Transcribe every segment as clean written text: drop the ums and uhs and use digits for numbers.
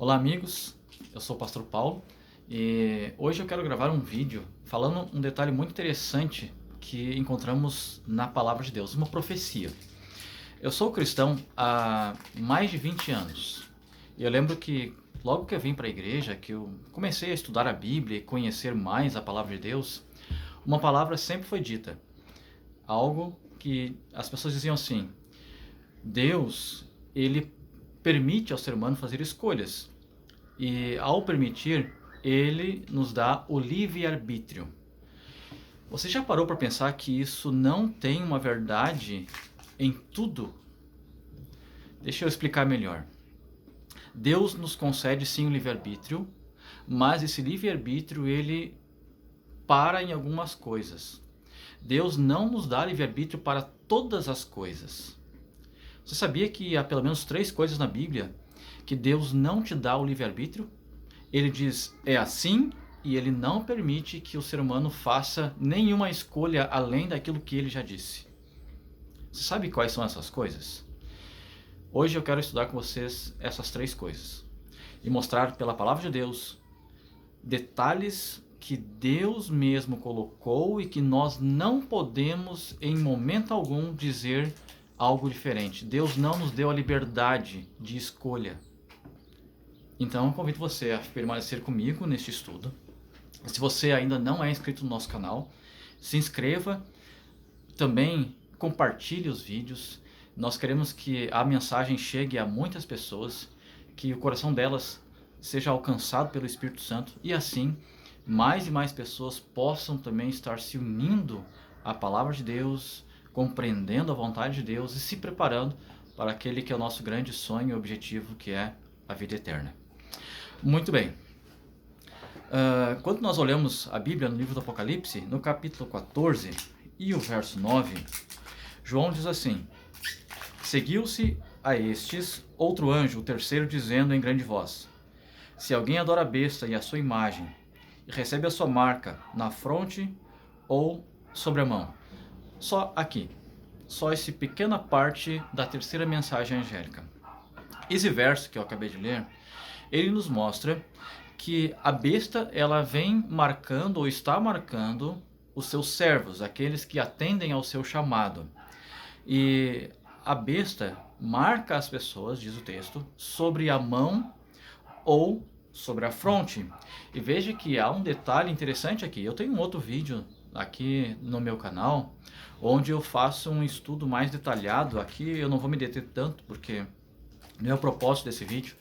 Olá amigos, eu sou o Pastor Paulo e hoje eu quero gravar um vídeo falando um detalhe muito interessante que encontramos na Palavra de Deus, uma profecia. Eu sou cristão há mais de 20 anos e eu lembro que logo que eu vim para a igreja, que eu comecei a estudar a Bíblia e conhecer mais a Palavra de Deus, uma palavra sempre foi dita, algo que as pessoas diziam assim: Deus, ele permite ao ser humano fazer escolhas. E ao permitir, ele nos dá o livre-arbítrio. Você já parou para pensar que isso não tem uma verdade em tudo? Deixa eu explicar melhor. Deus nos concede sim o livre-arbítrio, mas esse livre-arbítrio ele para em algumas coisas. Deus não nos dá livre-arbítrio para todas as coisas. Você sabia que há pelo menos 3 coisas na Bíblia que Deus não te dá o livre-arbítrio? Ele diz, é assim, e ele não permite que o ser humano faça nenhuma escolha além daquilo que ele já disse. Você sabe quais são essas coisas? Hoje eu quero estudar com vocês essas 3 coisas e mostrar pela palavra de Deus detalhes que Deus mesmo colocou e que nós não podemos em momento algum dizer algo diferente. Deus não nos deu a liberdade de escolha. Então eu convido você a permanecer comigo neste estudo. Se você ainda não é inscrito no nosso canal, se inscreva, também compartilhe os vídeos. Nós queremos que a mensagem chegue a muitas pessoas, que o coração delas seja alcançado pelo Espírito Santo e assim mais e mais pessoas possam também estar se unindo à palavra de Deus, compreendendo a vontade de Deus e se preparando para aquele que é o nosso grande sonho e objetivo, que é a vida eterna. Muito bem. Quando nós olhamos a Bíblia no livro do Apocalipse, no capítulo 14 e o verso 9, João diz assim: Seguiu-se a estes outro anjo, o terceiro, dizendo em grande voz: Se alguém adora a besta e a sua imagem, e recebe a sua marca na fronte ou sobre a mão. Só aqui, só essa pequena parte da terceira mensagem angélica. Esse verso que eu acabei de ler, ele nos mostra que a besta ela vem marcando ou está marcando os seus servos, aqueles que atendem ao seu chamado. E a besta marca as pessoas, diz o texto, sobre a mão ou sobre a fronte. E veja que há um detalhe interessante aqui. Eu tenho um outro vídeo aqui no meu canal, onde eu faço um estudo mais detalhado. Aqui eu não vou me deter tanto, porque não é o propósito desse vídeo.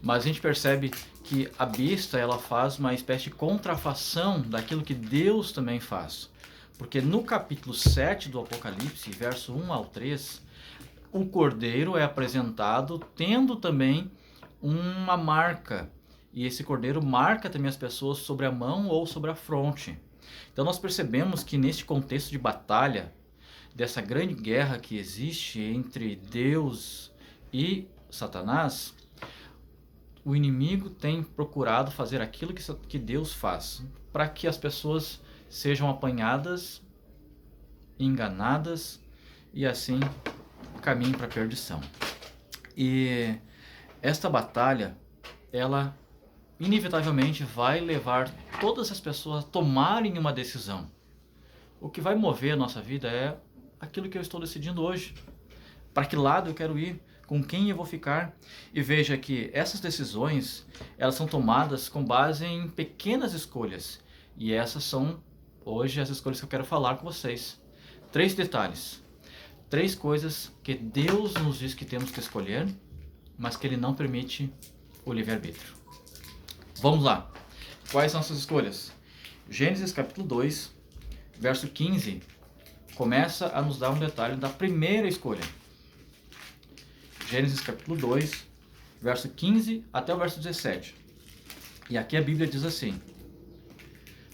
Mas a gente percebe que a besta ela faz uma espécie de contrafação daquilo que Deus também faz. Porque no capítulo 7 do Apocalipse, verso 1 ao 3, o cordeiro é apresentado tendo também uma marca. E esse cordeiro marca também as pessoas sobre a mão ou sobre a fronte. Então nós percebemos que neste contexto de batalha, dessa grande guerra que existe entre Deus e Satanás, o inimigo tem procurado fazer aquilo que Deus faz, para que as pessoas sejam apanhadas, enganadas e assim caminhem para a perdição. E esta batalha, ela inevitavelmente vai levar todas as pessoas a tomarem uma decisão. O que vai mover a nossa vida é aquilo que eu estou decidindo hoje. Para que lado eu quero ir? Com quem eu vou ficar? E veja que essas decisões, elas são tomadas com base em pequenas escolhas. E essas são, hoje, as escolhas que eu quero falar com vocês. 3 detalhes. 3 coisas que Deus nos diz que temos que escolher, mas que Ele não permite o livre-arbítrio. Vamos lá. Quais são essas escolhas? Gênesis capítulo 2, verso 15, começa a nos dar um detalhe da primeira escolha. Gênesis capítulo 2, verso 15 até o verso 17. E aqui a Bíblia diz assim: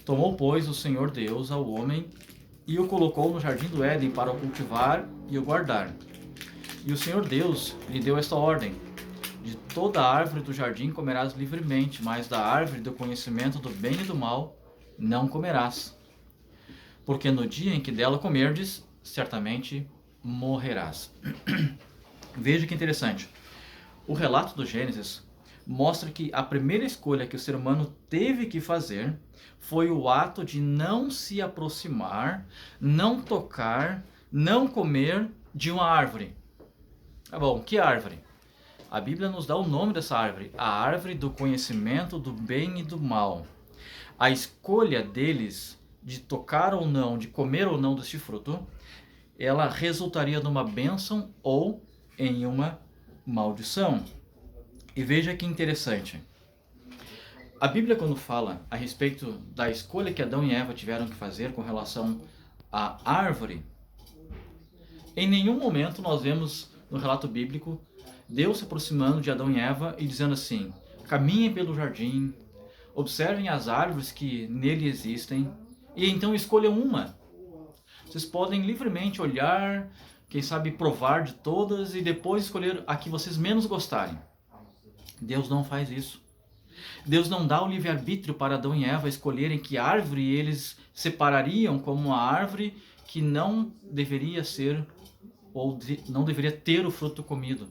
Tomou, pois, o Senhor Deus ao homem e o colocou no jardim do Éden para o cultivar e o guardar. E o Senhor Deus lhe deu esta ordem: De toda a árvore do jardim comerás livremente, mas da árvore do conhecimento do bem e do mal não comerás. Porque no dia em que dela comerdes, certamente morrerás. Veja que interessante. O relato do Gênesis mostra que a primeira escolha que o ser humano teve que fazer foi o ato de não se aproximar, não tocar, não comer de uma árvore. Tá bom, que árvore? A Bíblia nos dá o nome dessa árvore, a árvore do conhecimento do bem e do mal. A escolha deles de tocar ou não, de comer ou não deste fruto, ela resultaria numa bênção ou em uma maldição. E veja que interessante. A Bíblia, quando fala a respeito da escolha que Adão e Eva tiveram que fazer com relação à árvore, em nenhum momento nós vemos no relato bíblico Deus se aproximando de Adão e Eva e dizendo assim: caminhem pelo jardim, observem as árvores que nele existem e então escolham uma. Vocês podem livremente olhar, quem sabe provar de todas e depois escolher a que vocês menos gostarem. Deus não faz isso. Deus não dá o livre-arbítrio para Adão e Eva escolherem que árvore eles separariam como uma árvore que não deveria ser ou não deveria ter o fruto comido.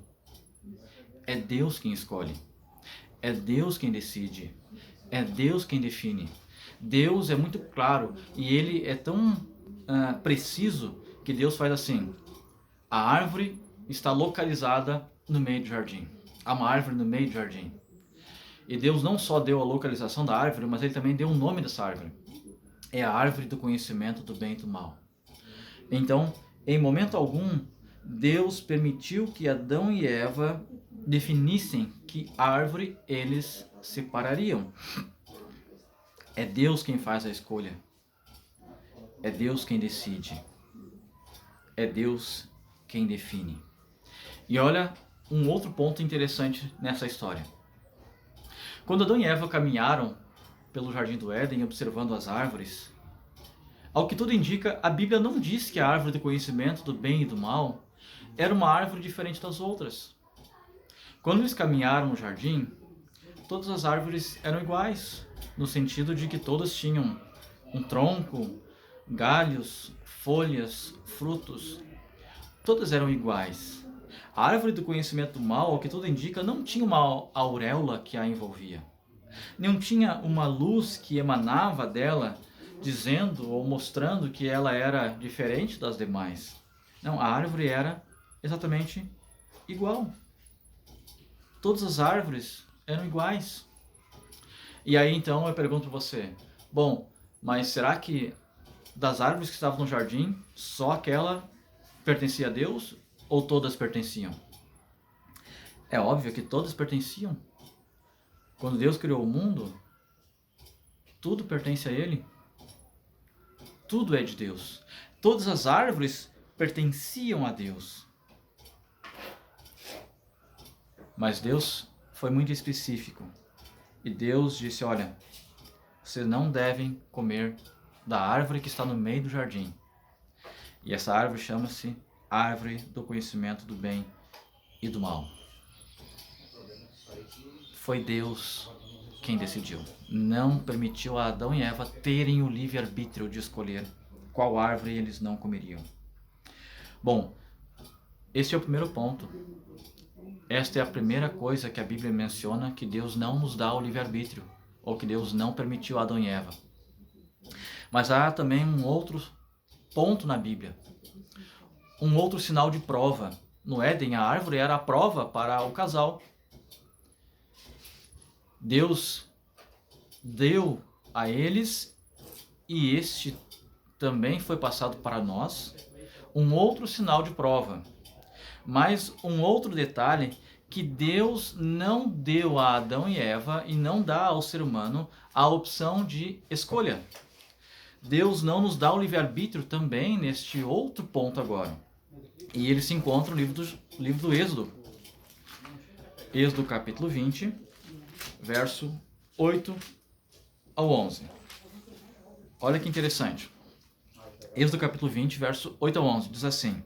É Deus quem escolhe. É Deus quem decide. É Deus quem define. Deus é muito claro e Ele é tão preciso que Deus faz assim: a árvore está localizada no meio do jardim. Há uma árvore no meio do jardim. E Deus não só deu a localização da árvore, mas Ele também deu o nome dessa árvore. É a árvore do conhecimento do bem e do mal. Então, em momento algum, Deus permitiu que Adão e Eva definissem que árvore eles separariam. É Deus quem faz a escolha. É Deus quem decide. É Deus quem define. E olha um outro ponto interessante nessa história. Quando Adão e Eva caminharam pelo jardim do Éden observando as árvores, ao que tudo indica, a Bíblia não diz que a árvore do conhecimento do bem e do mal era uma árvore diferente das outras. Quando eles caminharam no jardim, todas as árvores eram iguais, no sentido de que todas tinham um tronco, galhos, folhas, frutos. Todas eram iguais. A árvore do conhecimento do mal, ao que tudo indica, não tinha uma auréola que a envolvia. Não tinha uma luz que emanava dela, dizendo ou mostrando que ela era diferente das demais. Não, a árvore era exatamente igual. Todas as árvores eram iguais. E aí então eu pergunto para você: bom, mas será que das árvores que estavam no jardim, só aquela pertencia a Deus ou todas pertenciam? É óbvio que todas pertenciam. Quando Deus criou o mundo, tudo pertence a Ele. Tudo é de Deus. Todas as árvores pertenciam a Deus. Mas Deus foi muito específico. E Deus disse: olha, vocês não devem comer da árvore que está no meio do jardim. E essa árvore chama-se árvore do conhecimento do bem e do mal. Foi Deus quem decidiu. Não permitiu a Adão e Eva terem o livre-arbítrio de escolher qual árvore eles não comeriam. Bom, esse é o primeiro ponto. Esta é a primeira coisa que a Bíblia menciona, que Deus não nos dá o livre-arbítrio, ou que Deus não permitiu a Adão e Eva. Mas há também um outro ponto na Bíblia, um outro sinal de prova. No Éden, a árvore era a prova para o casal. Deus deu a eles, e este também foi passado para nós, um outro sinal de prova. Mas um outro detalhe, que Deus não deu a Adão e Eva e não dá ao ser humano a opção de escolha. Deus não nos dá o livre-arbítrio também neste outro ponto agora. E ele se encontra no livro do Êxodo. Êxodo capítulo 20, verso 8 ao 11. Olha que interessante. Êxodo capítulo 20, verso 8 ao 11, diz assim: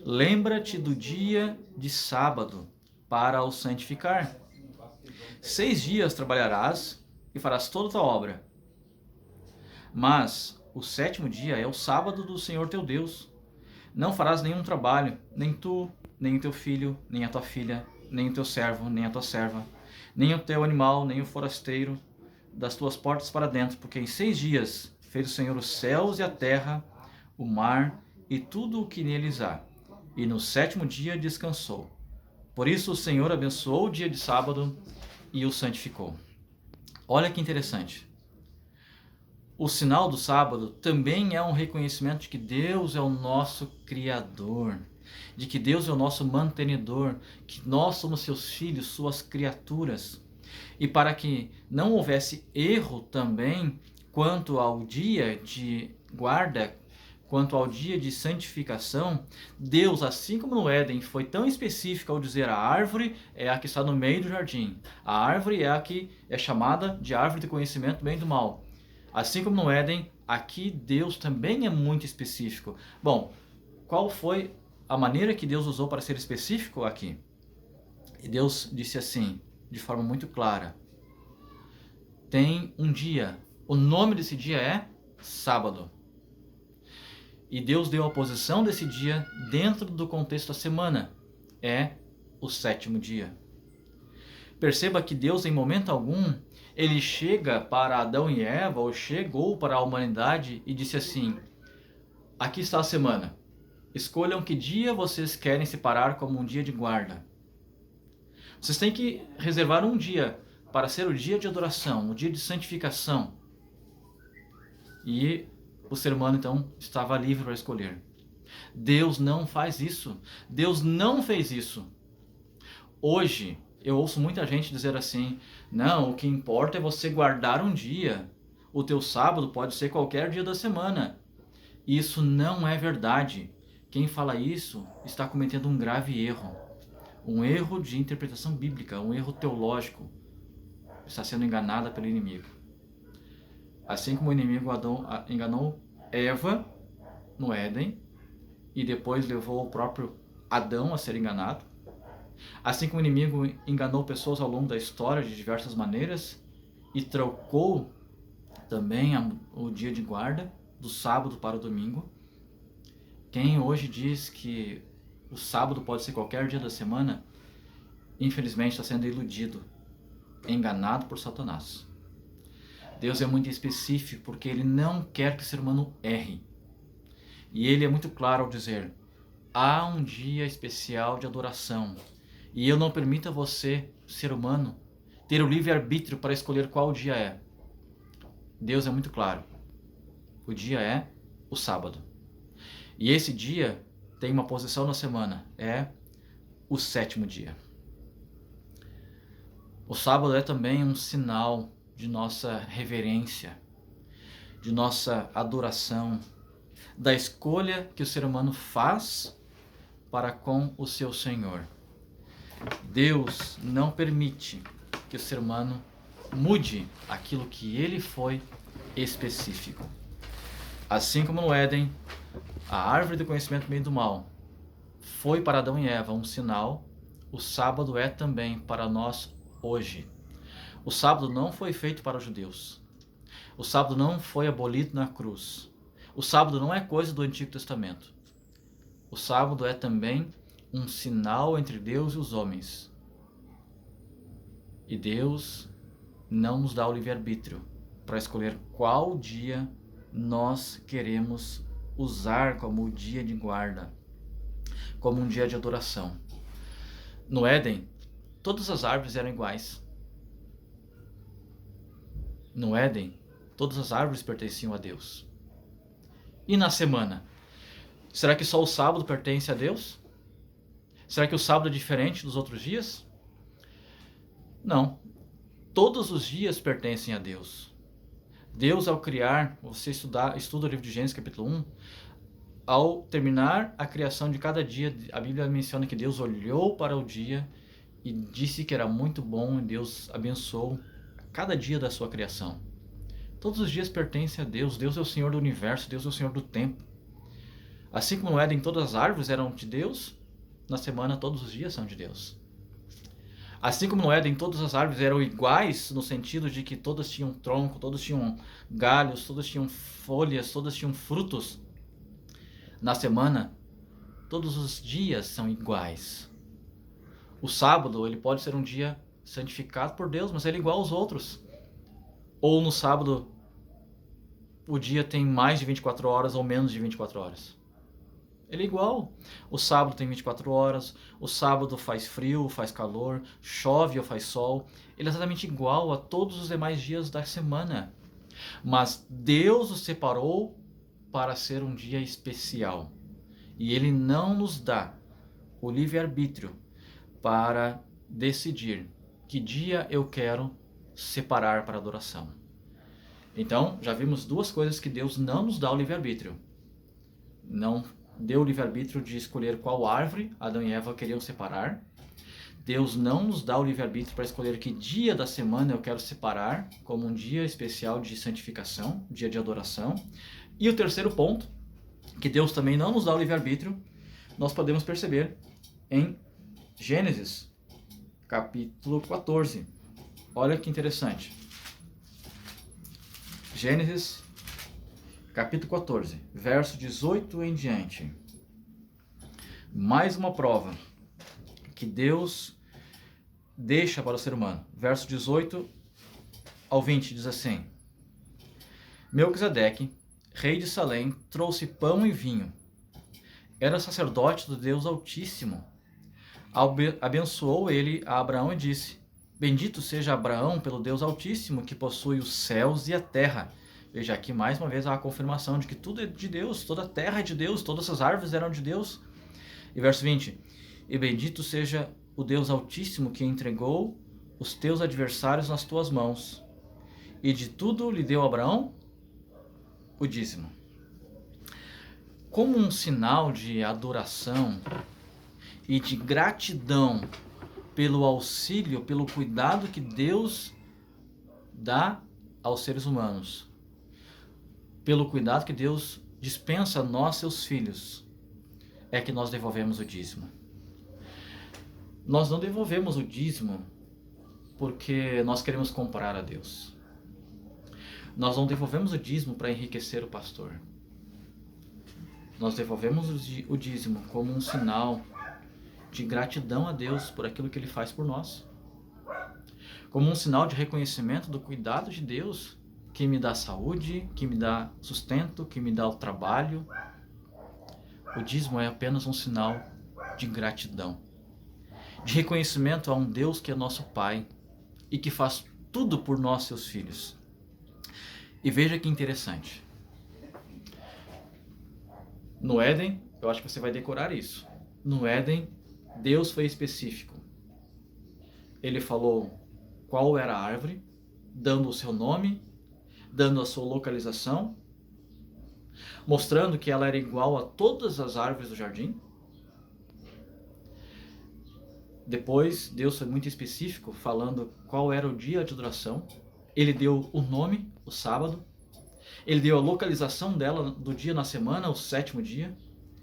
lembra-te do dia de sábado para o santificar. 6 dias trabalharás e farás toda a tua obra. Mas o 7º dia é o sábado do Senhor teu Deus. Não farás nenhum trabalho, nem tu, nem o teu filho, nem a tua filha, nem o teu servo, nem a tua serva, nem o teu animal, nem o forasteiro, das tuas portas para dentro, porque em 6 dias fez o Senhor os céus e a terra, o mar e tudo o que neles há, e no 7º dia descansou. Por isso o Senhor abençoou o dia de sábado e o santificou. Olha que interessante. O sinal do sábado também é um reconhecimento de que Deus é o nosso Criador, de que Deus é o nosso mantenedor, que nós somos seus filhos, suas criaturas. E para que não houvesse erro também quanto ao dia de guarda, quanto ao dia de santificação, Deus, assim como no Éden, foi tão específico ao dizer a árvore é a que está no meio do jardim, a árvore é a que é chamada de árvore do conhecimento do bem e do mal. Assim como no Éden, aqui Deus também é muito específico. Bom, qual foi a maneira que Deus usou para ser específico aqui? E Deus disse assim, de forma muito clara: tem um dia, o nome desse dia é sábado. E Deus deu a posição desse dia dentro do contexto da semana, é o 7º dia. Perceba que Deus, em momento algum, ele chega para Adão e Eva, ou chegou para a humanidade e disse assim: aqui está a semana, escolham que dia vocês querem separar como um dia de guarda. Vocês têm que reservar um dia para ser o dia de adoração, o dia de santificação. E o ser humano então estava livre para escolher. Deus não faz isso. Deus não fez isso. Hoje eu ouço muita gente dizer assim: não, o que importa é você guardar um dia. O teu sábado pode ser qualquer dia da semana. Isso não é verdade. Quem fala isso está cometendo um grave erro. Um erro de interpretação bíblica, um erro teológico. Está sendo enganada pelo inimigo. Assim como o inimigo enganou Eva no Éden e depois levou o próprio Adão a ser enganado. Assim como o inimigo enganou pessoas ao longo da história de diversas maneiras e trocou também o dia de guarda do sábado para o domingo. Quem hoje diz que o sábado pode ser qualquer dia da semana, infelizmente está sendo iludido, enganado por Satanás. Deus é muito específico porque ele não quer que o ser humano erre. E ele é muito claro ao dizer: há um dia especial de adoração. E eu não permito a você, ser humano, ter o livre-arbítrio para escolher qual dia é. Deus é muito claro. O dia é o sábado. E esse dia tem uma posição na semana. É o 7º dia. O sábado é também um sinal de nossa reverência, de nossa adoração, da escolha que o ser humano faz para com o seu Senhor. Deus não permite que o ser humano mude aquilo que ele foi específico. Assim como no Éden, a árvore do conhecimento do bem e do mal foi para Adão e Eva um sinal, o sábado é também para nós hoje. O sábado não foi feito para os judeus. O sábado não foi abolido na cruz. O sábado não é coisa do Antigo Testamento. O sábado é também um sinal entre Deus e os homens. E Deus não nos dá o livre-arbítrio para escolher qual dia nós queremos usar como o dia de guarda, como um dia de adoração. No Éden, todas as árvores eram iguais. No Éden, todas as árvores pertenciam a Deus. E na semana? Será que só o sábado pertence a Deus? Será que o sábado é diferente dos outros dias? Não. Todos os dias pertencem a Deus. Deus, ao criar, você estuda o livro de Gênesis capítulo 1, ao terminar a criação de cada dia, a Bíblia menciona que Deus olhou para o dia e disse que era muito bom, e Deus abençoou cada dia da sua criação. Todos os dias pertencem a Deus. Deus é o Senhor do universo, Deus é o Senhor do tempo. Assim como no Éden todas as árvores eram de Deus, na semana todos os dias são de Deus. Assim como no Éden todas as árvores eram iguais, no sentido de que todas tinham tronco, todas tinham galhos, todas tinham folhas, todas tinham frutos, na semana todos os dias são iguais. O sábado ele pode ser um dia santificado por Deus, mas ele é igual aos outros. Ou no sábado, o dia tem mais de 24 horas ou menos de 24 horas. Ele é igual. O sábado tem 24 horas, o sábado faz frio, faz calor, chove ou faz sol. Ele é exatamente igual a todos os demais dias da semana. Mas Deus o separou para ser um dia especial. E Ele não nos dá o livre-arbítrio para decidir que dia eu quero separar para adoração. Então, já vimos duas coisas que Deus não nos dá o livre-arbítrio. Não deu o livre-arbítrio de escolher qual árvore Adão e Eva queriam separar. Deus não nos dá o livre-arbítrio para escolher que dia da semana eu quero separar como um dia especial de santificação, dia de adoração. E o terceiro ponto, que Deus também não nos dá o livre-arbítrio, nós podemos perceber em Gênesis, capítulo 14. Olha que interessante. Gênesis, capítulo 14, verso 18 em diante. Mais uma prova que Deus deixa para o ser humano. Verso 18 ao 20 diz assim: Melquisedeque, rei de Salém, trouxe pão e vinho. Era sacerdote do Deus Altíssimo. Abençoou ele a Abraão e disse: Bendito seja Abraão pelo Deus Altíssimo, que possui os céus e a terra. Veja aqui mais uma vez a confirmação de que tudo é de Deus, toda a terra é de Deus, todas as árvores eram de Deus. E verso 20: E bendito seja o Deus Altíssimo, que entregou os teus adversários nas tuas mãos. E de tudo lhe deu Abraão o dízimo. Como um sinal de adoração e de gratidão pelo auxílio, pelo cuidado que Deus dá aos seres humanos, pelo cuidado que Deus dispensa a nós, seus filhos, é que nós devolvemos o dízimo. Nós não devolvemos o dízimo porque nós queremos comprar a Deus. Nós não devolvemos o dízimo para enriquecer o pastor. Nós devolvemos o dízimo como um sinal de gratidão a Deus por aquilo que Ele faz por nós. Como um sinal de reconhecimento do cuidado de Deus, que me dá saúde, que me dá sustento, que me dá o trabalho. O dízimo é apenas um sinal de gratidão, de reconhecimento a um Deus que é nosso Pai e que faz tudo por nós, seus filhos. E veja que interessante. No Éden, eu acho que você vai decorar isso. No Éden, Deus foi específico. Ele falou qual era a árvore, dando o seu nome, dando a sua localização, mostrando que ela era igual a todas as árvores do jardim. Depois, Deus foi muito específico, falando qual era o dia de adoração. Ele deu o nome, o sábado. Ele deu a localização dela do dia na semana, o sétimo dia.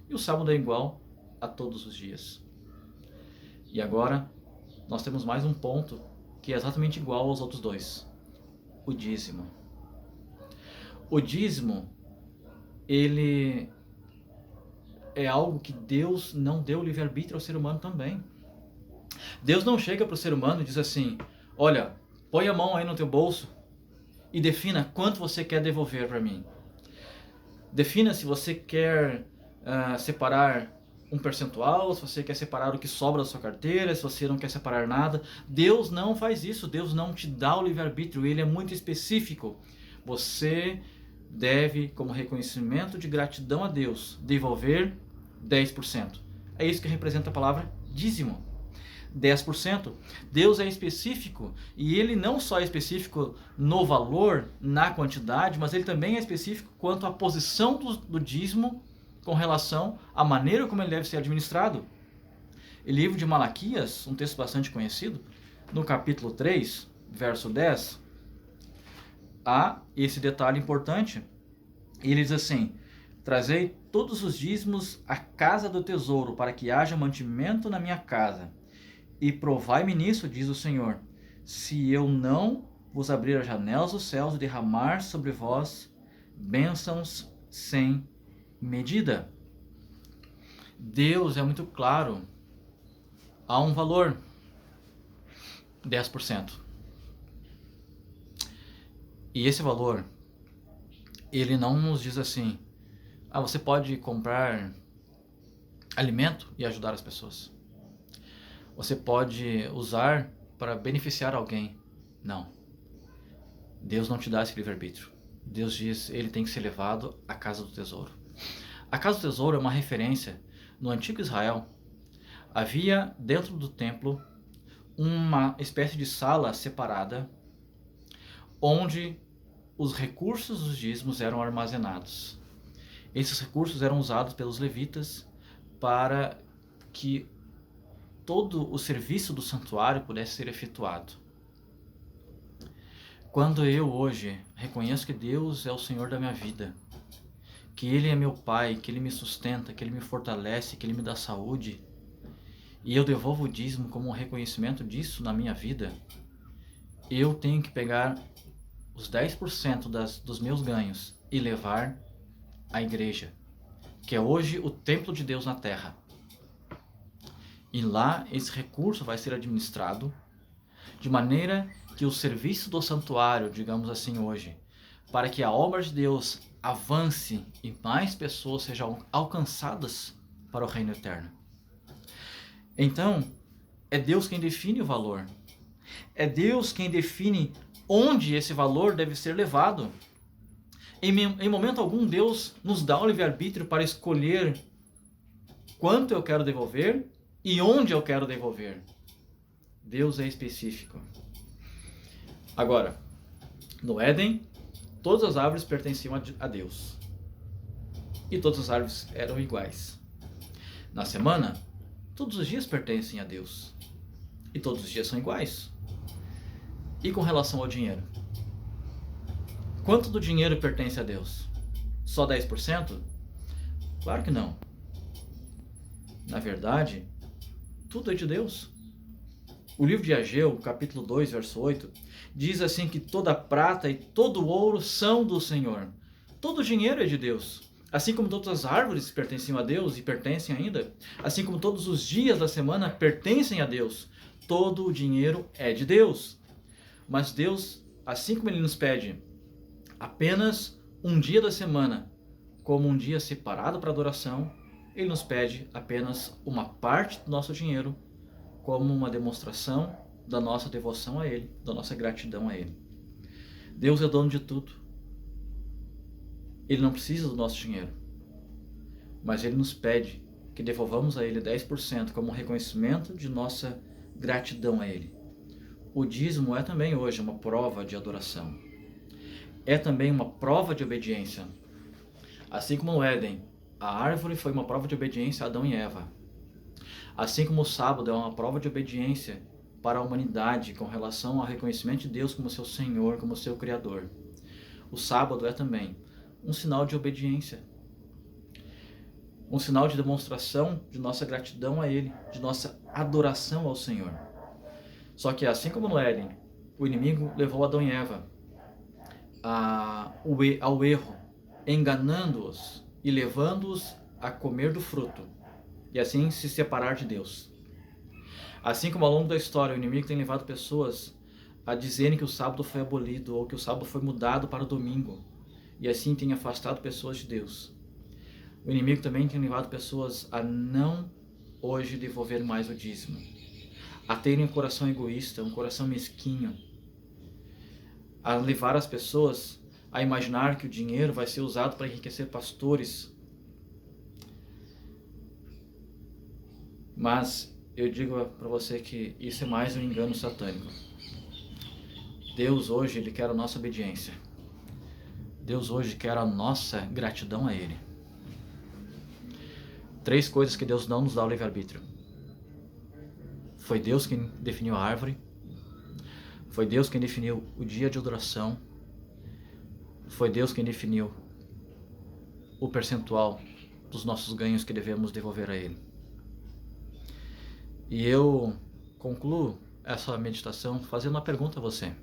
E o sábado é igual a todos os dias. E agora, nós temos mais um ponto que é exatamente igual aos outros dois. O dízimo. O dízimo, ele é algo que Deus não deu livre-arbítrio ao ser humano também. Deus não chega para o ser humano e diz assim: olha, põe a mão aí no teu bolso e defina quanto você quer devolver para mim. Defina se você quer separar um percentual, se você quer separar o que sobra da sua carteira, se você não quer separar nada. Deus não faz isso, Deus não te dá o livre-arbítrio, Ele é muito específico. Você deve, como reconhecimento de gratidão a Deus, devolver 10%. É isso que representa a palavra dízimo. 10%. Deus é específico e Ele não só é específico no valor, na quantidade, mas Ele também é específico quanto à posição do dízimo com relação à maneira como ele deve ser administrado. O livro de Malaquias, um texto bastante conhecido, no capítulo 3, verso 10, há esse detalhe importante. Ele diz assim: trazei todos os dízimos à casa do tesouro, para que haja mantimento na minha casa. E provai-me nisso, diz o Senhor, se eu não vos abrir as janelas dos céus e derramar sobre vós bênçãos sem medida. Deus é muito claro. Há um valor. 10%. E esse valor, ele não nos diz assim, você pode comprar alimento e ajudar as pessoas. Você pode usar para beneficiar alguém. Não. Deus não te dá esse livre-arbítrio. Deus diz, ele tem que ser levado à casa do tesouro. A casa do tesouro é uma referência. No antigo Israel, havia dentro do templo uma espécie de sala separada, onde os recursos dos dízimos eram armazenados. Esses recursos eram usados pelos levitas para que todo o serviço do santuário pudesse ser efetuado. Quando eu hoje reconheço que Deus é o Senhor da minha vida, que Ele é meu Pai, que Ele me sustenta, que Ele me fortalece, que Ele me dá saúde, e eu devolvo o dízimo como um reconhecimento disso na minha vida, eu tenho que pegar os 10% dos meus ganhos e levar à igreja, que é hoje o templo de Deus na terra. E lá esse recurso vai ser administrado de maneira que o serviço do santuário, digamos assim hoje, para que a obra de Deus avance e mais pessoas sejam alcançadas para o reino eterno. Então, é Deus quem define o valor. É Deus quem define onde esse valor deve ser levado. Em momento algum, Deus nos dá o livre-arbítrio para escolher quanto eu quero devolver e onde eu quero devolver. Deus é específico. Agora, no Éden, todas as árvores pertenciam a Deus. E todas as árvores eram iguais. Na semana, todos os dias pertencem a Deus. E todos os dias são iguais. E com relação ao dinheiro? Quanto do dinheiro pertence a Deus? Só 10%? Claro que não. Na verdade, tudo é de Deus. O livro de Ageu, capítulo 2, verso 8, diz assim que toda prata e todo ouro são do Senhor. Todo o dinheiro é de Deus. Assim como todas as árvores pertenciam a Deus e pertencem ainda, assim como todos os dias da semana pertencem a Deus, todo o dinheiro é de Deus. Mas Deus, assim como Ele nos pede apenas um dia da semana como um dia separado para adoração, Ele nos pede apenas uma parte do nosso dinheiro como uma demonstração da nossa devoção a Ele, da nossa gratidão a Ele. Deus é dono de tudo. Ele não precisa do nosso dinheiro, mas Ele nos pede que devolvamos a Ele 10% como reconhecimento de nossa gratidão a Ele. O dízimo é também hoje uma prova de adoração. É também uma prova de obediência. Assim como no Éden, a árvore foi uma prova de obediência a Adão e Eva. Assim como o sábado é uma prova de obediência para a humanidade com relação ao reconhecimento de Deus como seu Senhor, como seu Criador. O sábado é também um sinal de obediência. Um sinal de demonstração de nossa gratidão a Ele, de nossa adoração ao Senhor. Só que assim como no Éden, o inimigo levou Adão e Eva ao erro, enganando-os e levando-os a comer do fruto e assim se separar de Deus. Assim como ao longo da história o inimigo tem levado pessoas a dizerem que o sábado foi abolido ou que o sábado foi mudado para o domingo e assim tem afastado pessoas de Deus. O inimigo também tem levado pessoas a não hoje devolver mais o dízimo, a terem um coração egoísta, um coração mesquinho, a levar as pessoas a imaginar que o dinheiro vai ser usado para enriquecer pastores. Mas eu digo para você que isso é mais um engano satânico. Deus hoje, Ele quer a nossa obediência. Deus hoje quer a nossa gratidão a Ele. 3 coisas que Deus não nos dá o livre-arbítrio. Foi Deus quem definiu a árvore. Foi Deus quem definiu o dia de adoração. Foi Deus quem definiu o percentual dos nossos ganhos que devemos devolver a Ele. E eu concluo essa meditação fazendo uma pergunta a você.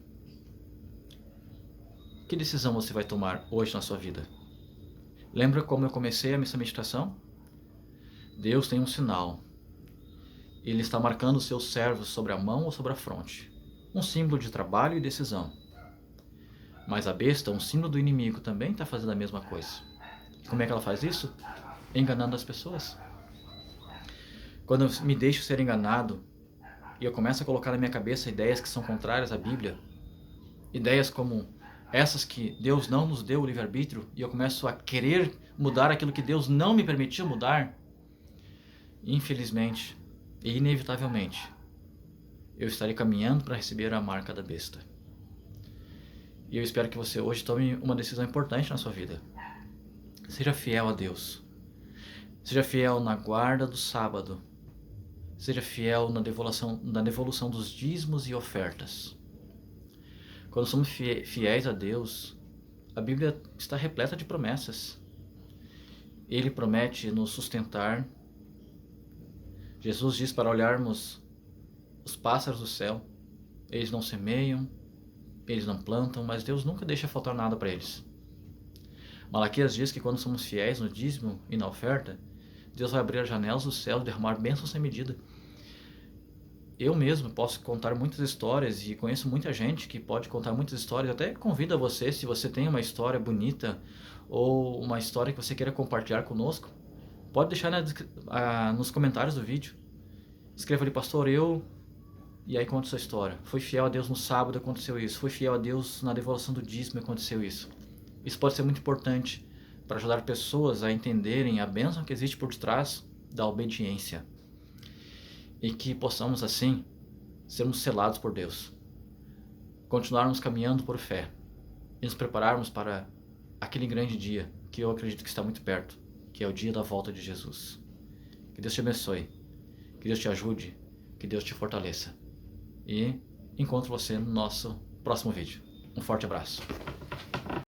Que decisão você vai tomar hoje na sua vida? Lembra como eu comecei essa meditação? Deus tem um sinal. Ele está marcando os seus servos sobre a mão ou sobre a fronte. um símbolo de trabalho e decisão. Mas a besta, um símbolo do inimigo, também está fazendo a mesma coisa. Como é que ela faz isso? Enganando as pessoas. Quando eu me deixo ser enganado e eu começo a colocar na minha cabeça ideias que são contrárias à Bíblia, ideias como essas que Deus não nos deu o livre-arbítrio, e eu começo a querer mudar aquilo que Deus não me permitiu mudar, infelizmente e inevitavelmente, eu estarei caminhando para receber a marca da besta. E eu espero que você hoje tome uma decisão importante na sua vida. Seja fiel a Deus. Seja fiel na guarda do sábado. Seja fiel na devolução dos dízimos e ofertas. Quando somos fiéis a Deus, a Bíblia está repleta de promessas. Ele promete nos sustentar. Jesus diz para olharmos os pássaros do céu. Eles não semeiam, eles não plantam, mas Deus nunca deixa faltar nada para eles. Malaquias diz que quando somos fiéis no dízimo e na oferta, Deus vai abrir as janelas do céu e derramar bênçãos sem medida. Eu mesmo posso contar muitas histórias e conheço muita gente que pode contar muitas histórias. Até convido a você, se você tem uma história bonita ou uma história que você queira compartilhar conosco, pode deixar nos comentários do vídeo. Escreva ali, pastor, e aí conta sua história. Fui fiel a Deus no sábado, aconteceu isso. Fui fiel a Deus na devolução do dízimo, aconteceu isso. Isso pode ser muito importante para ajudar pessoas a entenderem a bênção que existe por detrás da obediência. E que possamos, assim, sermos selados por Deus. Continuarmos caminhando por fé. E nos prepararmos para aquele grande dia, que eu acredito que está muito perto, que é o dia da volta de Jesus. Que Deus te abençoe. Que Deus te ajude. Que Deus te fortaleça. E encontro você no nosso próximo vídeo. Um forte abraço.